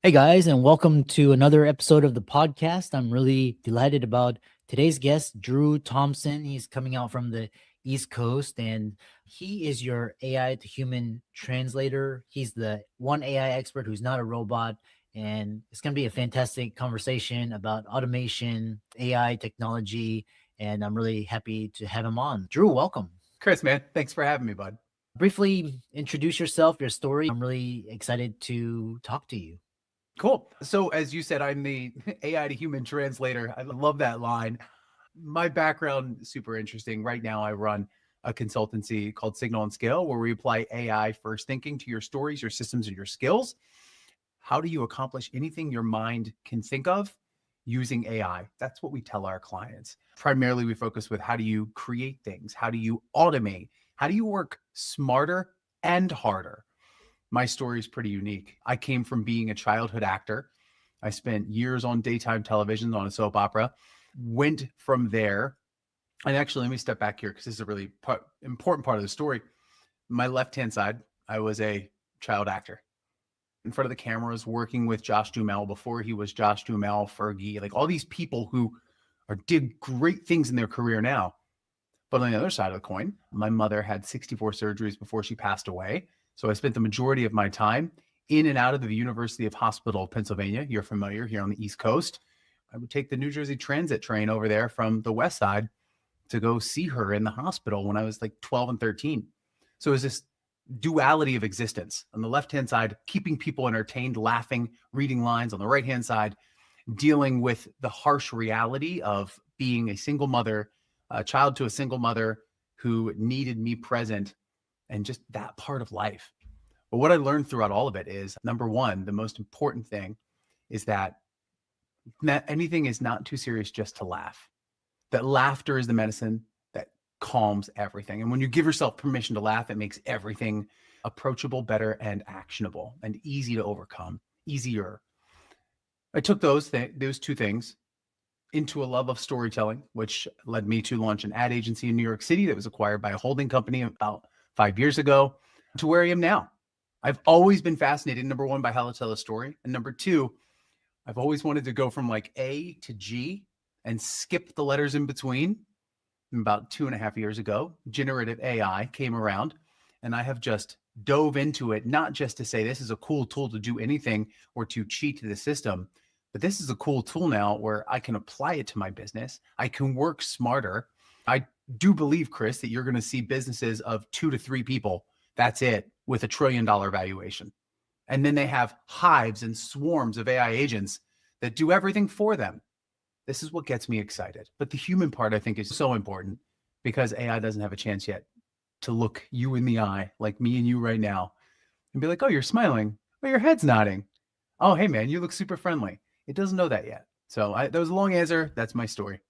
Hey guys, and welcome to another episode of the podcast. I'm really delighted about today's guest, Drew Thompson. He's coming out from the East Coast and he is your AI to human translator. He's the one AI expert who's not a robot. And it's going to be a fantastic conversation about automation, AI technology. And I'm really happy to have him on. Drew, welcome. Chris, man, thanks for having me, bud. Briefly introduce yourself, your story. I'm really excited to talk to you. Cool. So, as you said, I'm the AI to human translator. I love that line. My background is super interesting. Right now, I run a consultancy called Signal and Scale, where we apply AI first thinking to your stories, your systems, and your skills. How do you accomplish anything your mind can think of using AI? That's what we tell our clients. Primarily, we focus with how do you create things? How do you automate? How do you work smarter and harder? My story is pretty unique. I came from being a childhood actor. I spent years on daytime television on a soap opera, went from there. And actually, let me step back here because this is a really important part of the story. My left-hand side, I was a child actor in front of the cameras working with Josh Duhamel before he was Josh Duhamel, Fergie, like all these people who did great things in their career now. But on the other side of the coin, my mother had 64 surgeries before she passed away. So I spent the majority of my time in and out of the University of Hospital of Pennsylvania. You're familiar here on the East Coast. I would take the New Jersey Transit train over there from the West Side to go see her in the hospital when I was like 12 and 13. So it was this duality of existence. On the left-hand side, keeping people entertained, laughing, reading lines. On the right-hand side, dealing with the harsh reality of being a single mother, a child to a single mother who needed me present, and just that part of life. But what I learned throughout all of it is, number one, the most important thing is that anything is not too serious just to laugh. That laughter is the medicine that calms everything. And when you give yourself permission to laugh, it makes everything approachable, better, and actionable and easy to overcome, easier. I took those two things into a love of storytelling, which led me to launch an ad agency in New York City that was acquired by a holding company about 5 years ago, to where I am now. I've always been fascinated, number one, by how to tell a story. And number two, I've always wanted to go from like A to G and skip the letters in between. And about 2.5 years ago, generative AI came around, and I have just dove into it, not just to say this is a cool tool to do anything or to cheat the system, but this is a cool tool now where I can apply it to my business. I can work smarter. I do believe, Chris, that you're going to see businesses of 2 to 3 people. That's it, with $1 trillion valuation. And then they have hives and swarms of AI agents that do everything for them. This is what gets me excited. But the human part, I think, is so important because AI doesn't have a chance yet to look you in the eye like me and you right now and be like, oh, you're smiling. Oh, your head's nodding. Oh, hey, man, you look super friendly. It doesn't know that yet. So that was a long answer. That's my story.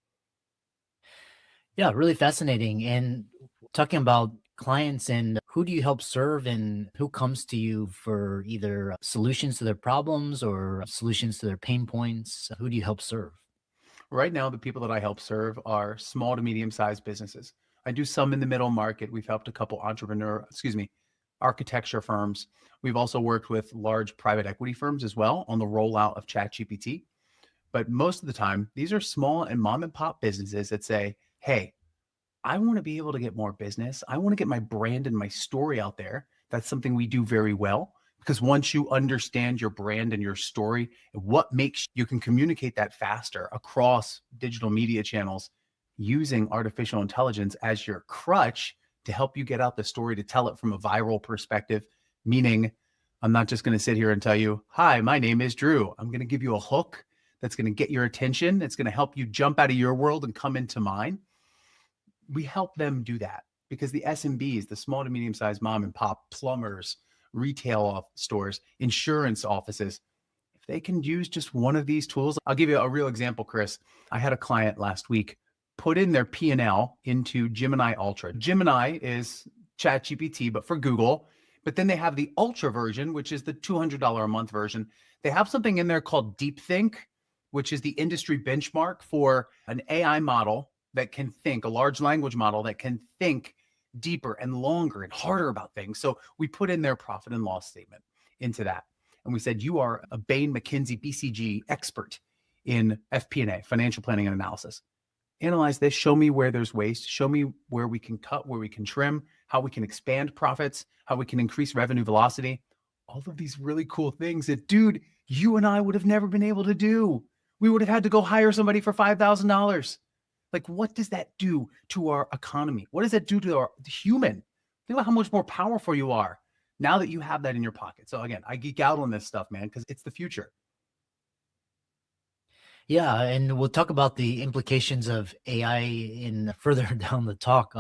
Yeah, really fascinating. And talking about clients and who do you help serve and who comes to you for either solutions to their problems or solutions to their pain points? Who do you help serve? Right now, the people that I help serve are small to medium-sized businesses. I do some in the middle market. We've helped a couple architecture firms. We've also worked with large private equity firms as well on the rollout of ChatGPT. But most of the time, these are small and mom and pop businesses that say, hey, I want to be able to get more business. I want to get my brand and my story out there. That's something we do very well because once you understand your brand and your story, what makes you can communicate that faster across digital media channels using artificial intelligence as your crutch to help you get out the story, to tell it from a viral perspective, meaning I'm not just going to sit here and tell you, hi, my name is Drew. I'm going to give you a hook that's going to get your attention. It's going to help you jump out of your world and come into mine. We help them do that because the SMBs, the small to medium-sized mom and pop, plumbers, retail stores, insurance offices, if they can use just one of these tools, I'll give you a real example, Chris. I had a client last week put in their P&L into Gemini Ultra. Gemini is ChatGPT, but for Google. But then they have the Ultra version, which is the $200 a month version. They have something in there called DeepThink, which is the industry benchmark for an AI model that can think, a large language model that can think deeper and longer and harder about things. So we put in their profit and loss statement into that. and we said, you are a Bain McKinsey BCG expert in FP&A, financial planning and analysis. Analyze this, show me where there's waste, show me where we can cut, where we can trim, how we can expand profits, how we can increase revenue velocity, all of these really cool things that, dude, you and I would have never been able to do. We would have had to go hire somebody for $5,000. Like, what does that do to our economy? What does that do to our human? Think about how much more powerful you are now that you have that in your pocket. So again, I geek out on this stuff, man, because it's the future. Yeah, and we'll talk about the implications of AI in further down the talk.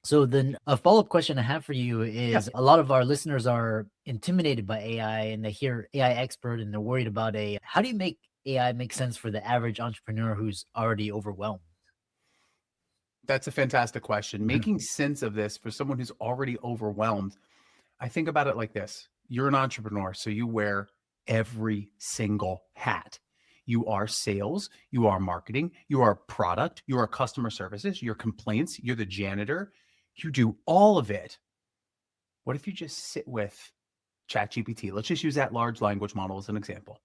So then a follow-up question I have for you is, a lot of our listeners are intimidated by AI and they hear AI expert and they're worried about AI. How do you make AI make sense for the average entrepreneur who's already overwhelmed? That's a fantastic question. Making sense of this for someone who's already overwhelmed. I think about it like this. You're an entrepreneur, so you wear every single hat. You are sales, you are marketing, you are product, you are customer services, you're complaints, you're the janitor. You do all of it. What if you just sit with ChatGPT? Let's just use that large language model as an example.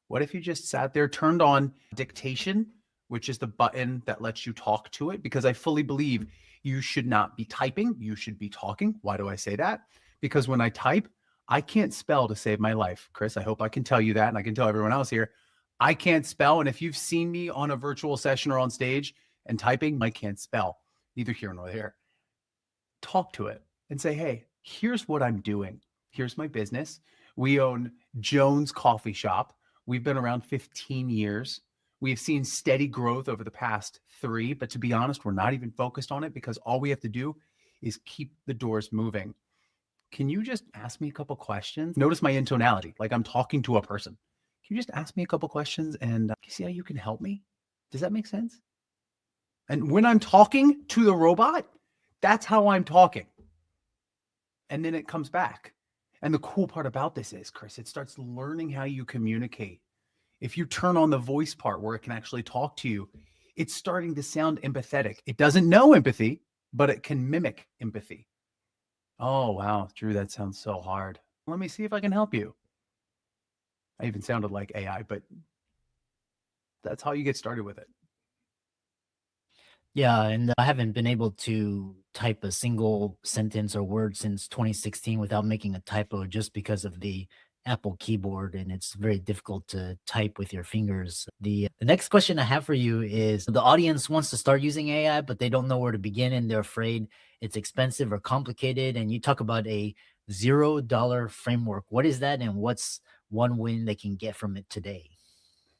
What if you just sat there, turned on dictation, which is the button that lets you talk to it? Because I fully believe you should not be typing, you should be talking. Why do I say that? Because when I type, I can't spell to save my life. Chris, I hope I can tell you that, and I can tell everyone else here. I can't spell, and if you've seen me on a virtual session or on stage and typing, I can't spell, neither here nor there. Talk to it and say, hey, here's what I'm doing. Here's my business. We own Jones Coffee Shop. We've been around 15 years. We've seen steady growth over the past 3, but to be honest, we're not even focused on it because all we have to do is keep the doors moving. Can you just ask me a couple questions? Notice my intonality, like I'm talking to a person. Can you just ask me a couple questions and see how you can help me? Does that make sense? And when I'm talking to the robot, that's how I'm talking. And then it comes back. And the cool part about this is, Chris, it starts learning how you communicate. If you turn on the voice part where it can actually talk to you, it's starting to sound empathetic. It doesn't know empathy, but it can mimic empathy. Oh, wow, Drew, that sounds so hard. Let me see if I can help you. I even sounded like AI, but that's how you get started with it. Yeah, and I haven't been able to type a single sentence or word since 2016 without making a typo just because of the Apple keyboard, and it's very difficult to type with your fingers. The next question I have for you is, the audience wants to start using AI, but they don't know where to begin, and they're afraid it's expensive or complicated. And you talk about a $0 framework. What is that, and what's one win they can get from it today?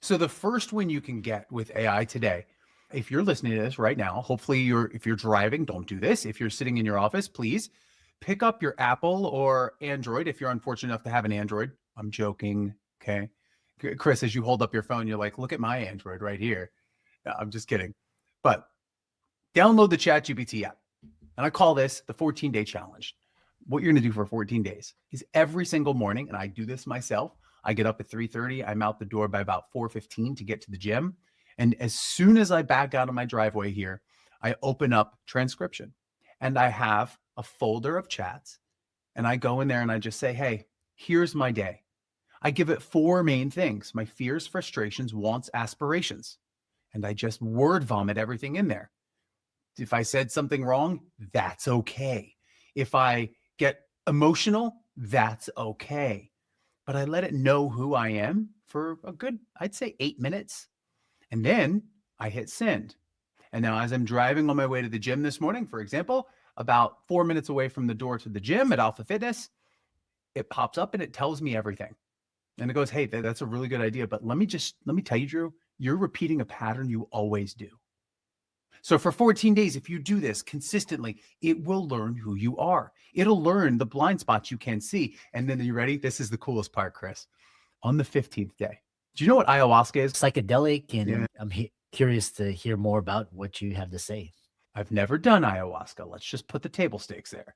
So the first win you can get with AI today, if you're listening to this right now, hopefully if you're driving, don't do this. If you're sitting in your office, please pick up your Apple or Android. If you're unfortunate enough to have an Android, I'm joking. Okay. Chris, as you hold up your phone, you're like, look at my Android right here. I'm just kidding. But download the ChatGPT app. And I call this the 14-day challenge. What you're going to do for 14 days is every single morning, and I do this myself, I get up at 3:30. I'm out the door by about 4:15 to get to the gym. And as soon as I back out of my driveway here, I open up transcription and I have a folder of chats, and I go in there and I just say, hey, here's my day. I give it 4 main things: my fears, frustrations, wants, aspirations. And I just word vomit everything in there. If I said something wrong, that's okay. If I get emotional, that's okay. But I let it know who I am for a good, I'd say 8 minutes. And then I hit send. And now as I'm driving on my way to the gym this morning, for example, about 4 minutes away from the door to the gym at Alpha Fitness, it pops up and it tells me everything. And it goes, hey, that's a really good idea. But let me tell you, Drew, you're repeating a pattern you always do. So for 14 days, if you do this consistently, it will learn who you are. It'll learn the blind spots you can see. And then, are you ready? This is the coolest part, Chris. On the 15th day, do you know what ayahuasca is? Psychedelic, and I'm curious to hear more about what you have to say. I've never done ayahuasca. Let's just put the table stakes there.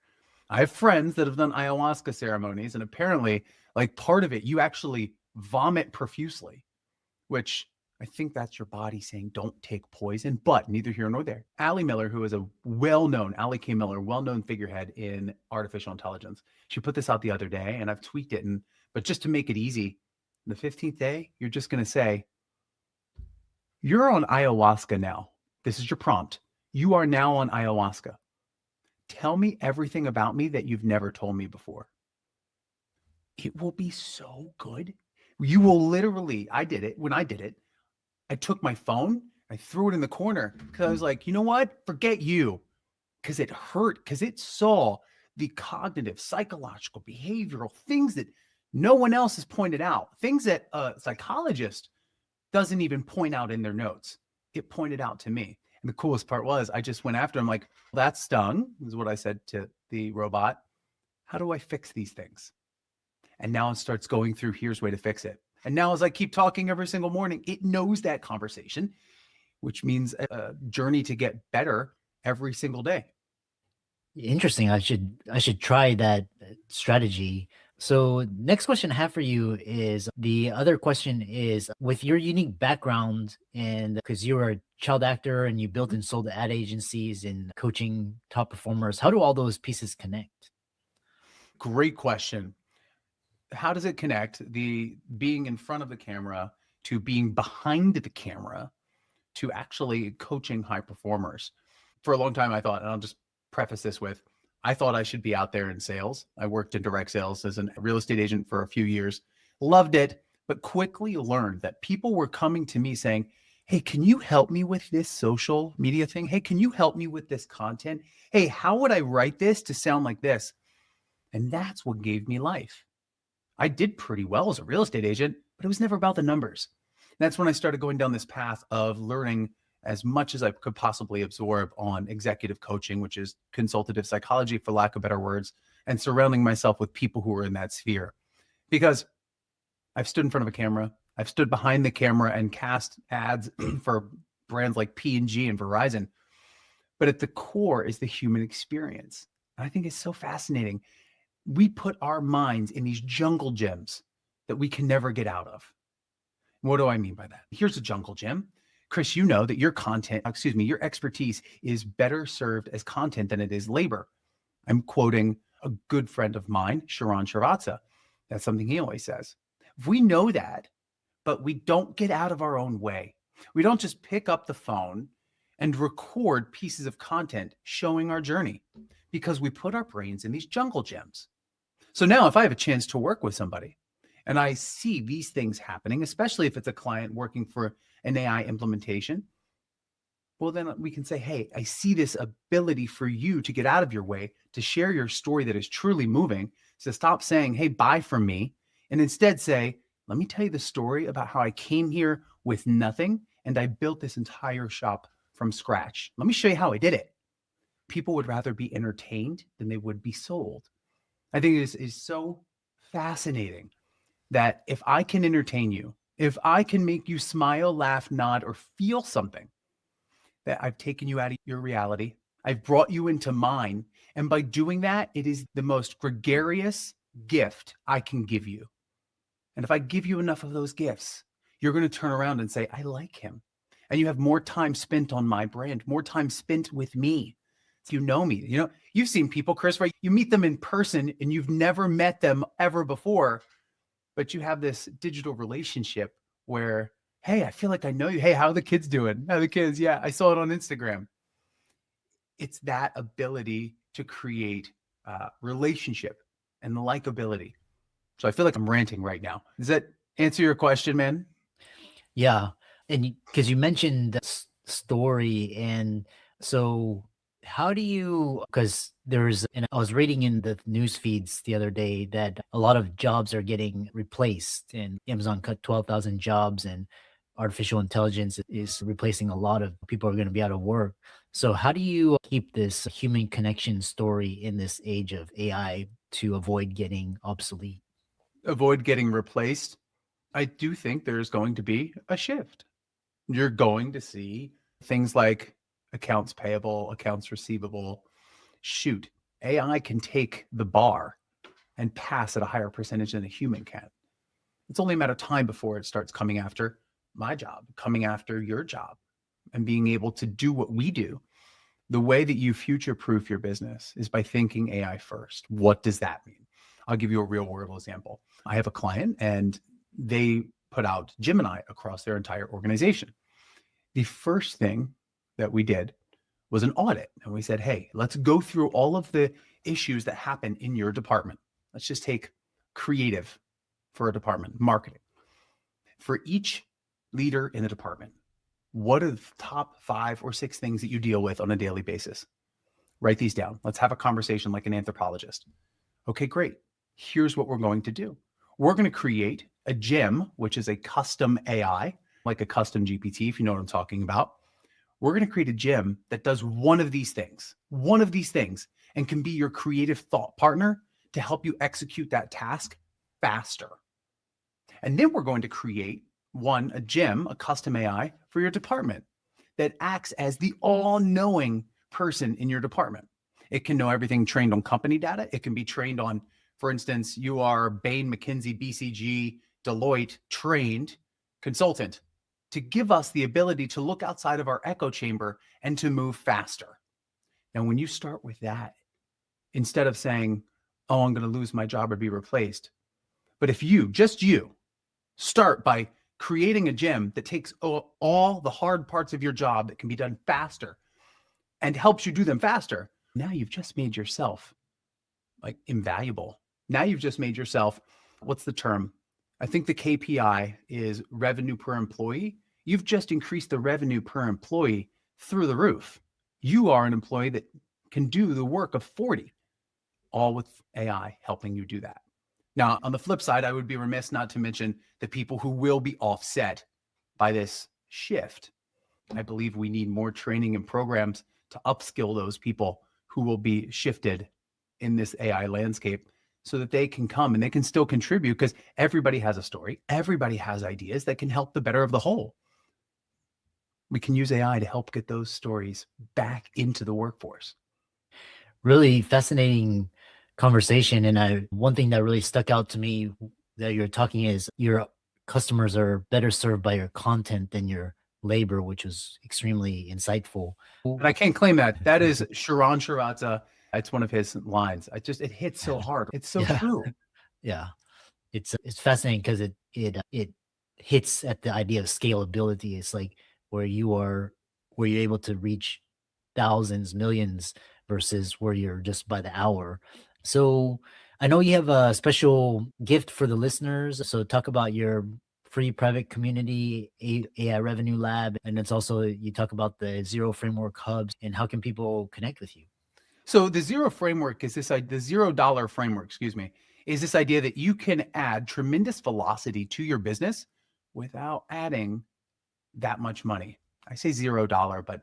I have friends that have done ayahuasca ceremonies, and apparently, like, part of it, you actually vomit profusely, which I think that's your body saying, don't take poison, but neither here nor there. Allie Miller, who is a well-known, Allie K. Miller, well-known figurehead in artificial intelligence. She put this out the other day and I've tweaked it. But just to make it easy, the 15th day, you're just going to say, you're on ayahuasca now. This is your prompt. You are now on ayahuasca. Tell me everything about me that you've never told me before. It will be so good. You will literally, I did it. When I did it, I took my phone, I threw it in the corner because I was like, you know what? Forget you. Because it hurt, because it saw the cognitive, psychological, behavioral things that no one else has pointed out, things that a psychologist doesn't even point out in their notes. It pointed out to me. And the coolest part was I just went after him like, that stung, is what I said to the robot. How do I fix these things? And now it starts going through, here's a way to fix it. And now as I keep talking every single morning, it knows that conversation, which means a journey to get better every single day. Interesting. I should try that strategy. So next question I have for you is, the other question is, with your unique background, and because you were a child actor and you built and sold ad agencies and coaching top performers, how do all those pieces connect? Great question. How does it connect the being in front of the camera to being behind the camera to actually coaching high performers? For a long time, I thought, and I'll just preface this with, I thought I should be out there in sales. I worked in direct sales as a real estate agent for a few years, loved it, but quickly learned that people were coming to me saying, hey, can you help me with this social media thing? Hey, can you help me with this content? Hey, how would I write this to sound like this? And that's what gave me life. I did pretty well as a real estate agent, but it was never about the numbers. And that's when I started going down this path of learning as much as I could possibly absorb on executive coaching, which is consultative psychology, for lack of better words, and surrounding myself with people who are in that sphere. Because I've stood in front of a camera, I've stood behind the camera and cast ads for brands like P&G and Verizon. But at the core is the human experience. And I think it's so fascinating. We put our minds in these jungle gyms that we can never get out of. What do I mean by that? Here's a jungle gym. Chris, you know that your your expertise is better served as content than it is labor. I'm quoting a good friend of mine, Sharon Srivatsa. That's something he always says. If we know that, but we don't get out of our own way, we don't just pick up the phone and record pieces of content showing our journey, because we put our brains in these jungle gyms. So now if I have a chance to work with somebody and I see these things happening, especially if it's a client working for an AI implementation, well, then we can say, hey, I see this ability for you to get out of your way, to share your story that is truly moving. So stop saying, hey, buy from me, and instead say, let me tell you the story about how I came here with nothing and I built this entire shop from scratch. Let me show you how I did it. People would rather be entertained than they would be sold. I think it is so fascinating that if I can entertain you, if I can make you smile, laugh, nod, or feel something, that I've taken you out of your reality, I've brought you into mine. And by doing that, it is the most gregarious gift I can give you. And if I give you enough of those gifts, you're going to turn around and say, I like him. And you have more time spent on my brand, more time spent with me. You know me. You know, you've seen people, Chris, right? You meet them in person and you've never met them ever before, but you have this digital relationship where, hey, I feel like I know you. Hey, how are the kids doing? How are the kids? Yeah, I saw it on Instagram. It's that ability to create relationship and likability. So I feel like I'm ranting right now. Does that answer your question, man? Yeah. And because you mentioned the story, and so how do you, because and I was reading in the news feeds the other day that a lot of jobs are getting replaced, and Amazon cut 12,000 jobs, and artificial intelligence is replacing a lot of people, are going to be out of work. So how do you keep this human connection story in this age of AI to avoid getting obsolete? Avoid getting replaced. I do think there's going to be a shift. You're going to see things like accounts payable, accounts receivable. Shoot, AI can take the bar and pass at a higher percentage than a human can. It's only a matter of time before it starts coming after my job, coming after your job, and being able to do what we do. The way that you future-proof your business is by thinking AI first. What does that mean? I'll give you a real world example. I have a client and they put out Gemini across their entire organization. The first thing that we did was an audit. And we said, hey, let's go through all of the issues that happen in your department. Let's just take creative for a department, marketing. For each leader in the department, what are the top 5 or 6 things that you deal with on a daily basis? Write these down. Let's have a conversation like an anthropologist. Okay, great. Here's what we're going to do. We're going to create a gem, which is a custom AI, like a custom GPT, if you know what I'm talking about. We're going to create a gem that does one of these things, and can be your creative thought partner to help you execute that task faster. And then we're going to create a gem, a custom AI for your department that acts as the all-knowing person in your department. It can know everything trained on company data. It can be trained on, for instance, you are Bain, McKinsey, BCG, Deloitte trained consultant, to give us the ability to look outside of our echo chamber and to move faster. Now, when you start with that, instead of saying, oh, I'm going to lose my job or be replaced, but if you, just you, start by creating a gem that takes all the hard parts of your job that can be done faster and helps you do them faster, now you've just made yourself like invaluable. Now you've just made yourself, what's the term? I think the KPI is revenue per employee. You've just increased the revenue per employee through the roof. You are an employee that can do the work of 40, all with AI helping you do that. Now, on the flip side, I would be remiss not to mention the people who will be offset by this shift. I believe we need more training and programs to upskill those people who will be shifted in this AI landscape so that they can come and they can still contribute, because everybody has a story. Everybody has ideas that can help the better of the whole. We can use AI to help get those stories back into the workforce. Really fascinating conversation. And one thing that really stuck out to me that you're talking is your customers are better served by your content than your labor, which was extremely insightful. And I can't claim that. That is Sharon Shiraza. It's one of his lines. It hits so hard. It's so true. Yeah. It's fascinating because it hits at the idea of scalability. It's like where you're able to reach thousands, millions versus where you're just by the hour. So I know you have a special gift for the listeners. So talk about your free private community AI revenue lab. And it's also, you talk about the Zero Framework hubs and how can people connect with you? So the zero framework is the $0 framework, is this idea that you can add tremendous velocity to your business without adding that much money. I say $0, but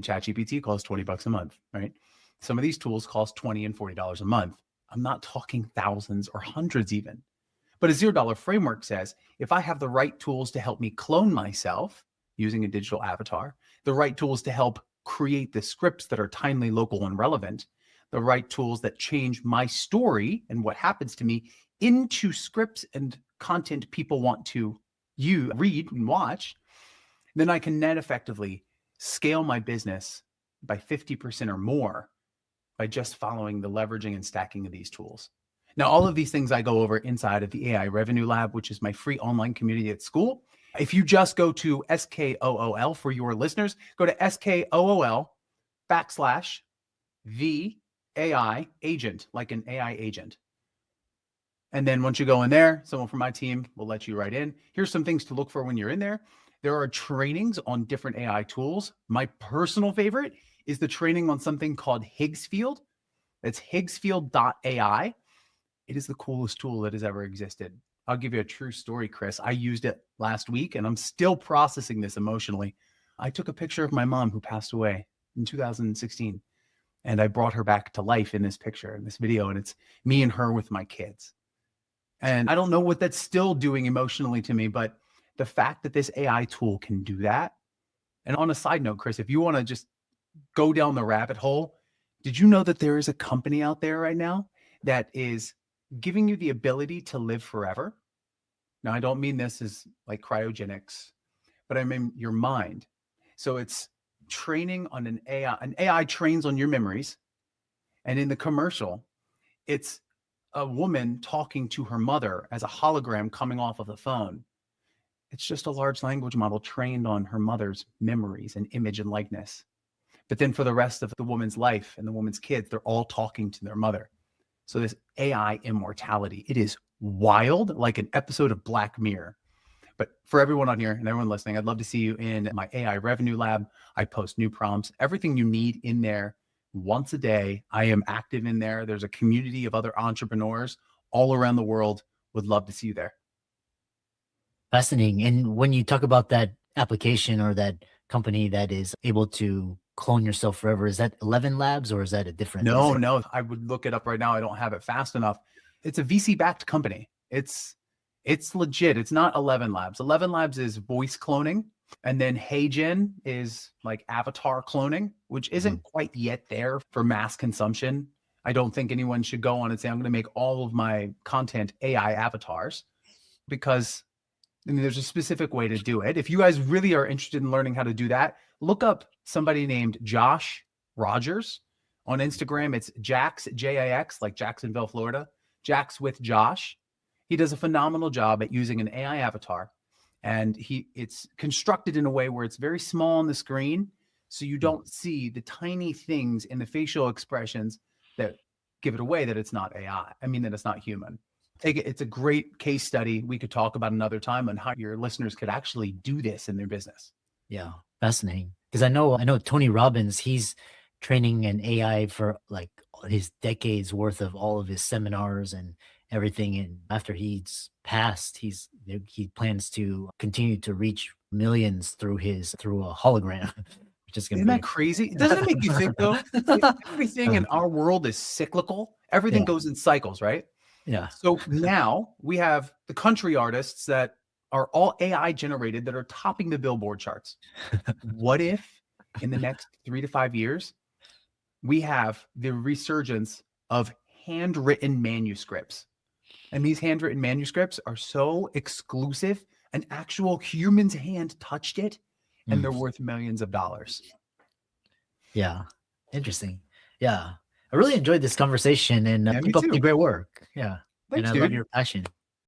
ChatGPT costs $20 a month, right? Some of these tools cost $20 and $40 a month. I'm not talking thousands or hundreds even. But a $0 framework says, if I have the right tools to help me clone myself using a digital avatar, the right tools to help create the scripts that are timely, local, and relevant, the right tools that change my story and what happens to me into scripts and content people want to read and watch, then I can net effectively scale my business by 50% or more by just following the leveraging and stacking of these tools. Now, all of these things I go over inside of the AI Revenue Lab, which is my free online community at school. If you just go to SKOOL for your listeners, go to SKOOL/the AI agent, like an AI agent. And then once you go in there, someone from my team will let you right in. Here's some things to look for when you're in there. There are trainings on different AI tools. My personal favorite is the training on something called Higgsfield. That's Higgsfield.ai. It is the coolest tool that has ever existed. I'll give you a true story, Chris. I used it last week and I'm still processing this emotionally. I took a picture of my mom who passed away in 2016 and I brought her back to life in this picture, in this video, and it's me and her with my kids. And I don't know what that's still doing emotionally to me, but the fact that this AI tool can do that. And on a side note, Chris, if you want to just go down the rabbit hole, did you know that there is a company out there right now that is giving you the ability to live forever? Now, I don't mean this as like cryogenics, but I'm in your mind. So it's training on an AI. An AI trains on your memories. And in the commercial, it's a woman talking to her mother as a hologram coming off of the phone. It's just a large language model trained on her mother's memories and image and likeness. But then for the rest of the woman's life and the woman's kids, they're all talking to their mother. So this AI immortality, it is wild, like an episode of Black Mirror. But for everyone on here and everyone listening, I'd love to see you in my AI revenue lab. I post new prompts, everything you need in there once a day. I am active in there. There's a community of other entrepreneurs all around the world. Would love to see you there. Fascinating. And when you talk about that application or that company that is able to clone yourself forever, is that 11 Labs or is that a different? No, I would look it up right now. I don't have it fast enough. It's a VC backed company. It's legit. It's not 11 Labs. 11 Labs is voice cloning. And then HeyGen is like avatar cloning, which isn't quite yet there for mass consumption. I don't think anyone should go on and say, I'm going to make all of my content AI avatars, because I mean, there's a specific way to do it. If you guys really are interested in learning how to do that, look up somebody named Josh Rogers on Instagram. It's Jax, J-A-X, like Jacksonville, Florida. Jax with Josh. He does a phenomenal job at using an AI avatar, and it's constructed in a way where it's very small on the screen, so you don't see the tiny things in the facial expressions that give it away that it's not AI. I mean, that it's not human. It's a great case study we could talk about another time on how your listeners could actually do this in their business. Yeah, fascinating. Because I know Tony Robbins, he's training an AI for like his decades worth of all of his seminars and everything. And after he's passed, he plans to continue to reach millions through a hologram. Isn't that crazy? Doesn't it make you think though? Everything in our world is cyclical. Everything goes in cycles, right? Yeah. So now we have the country artists that are all AI generated that are topping the Billboard charts. What if in the next 3 to 5 years, we have the resurgence of handwritten manuscripts? And these handwritten manuscripts are so exclusive, an actual human's hand touched it, and they're worth millions of dollars. Yeah. Interesting. Yeah. I really enjoyed this conversation, and keep up the great work. Yeah. Thanks, and I love your passion.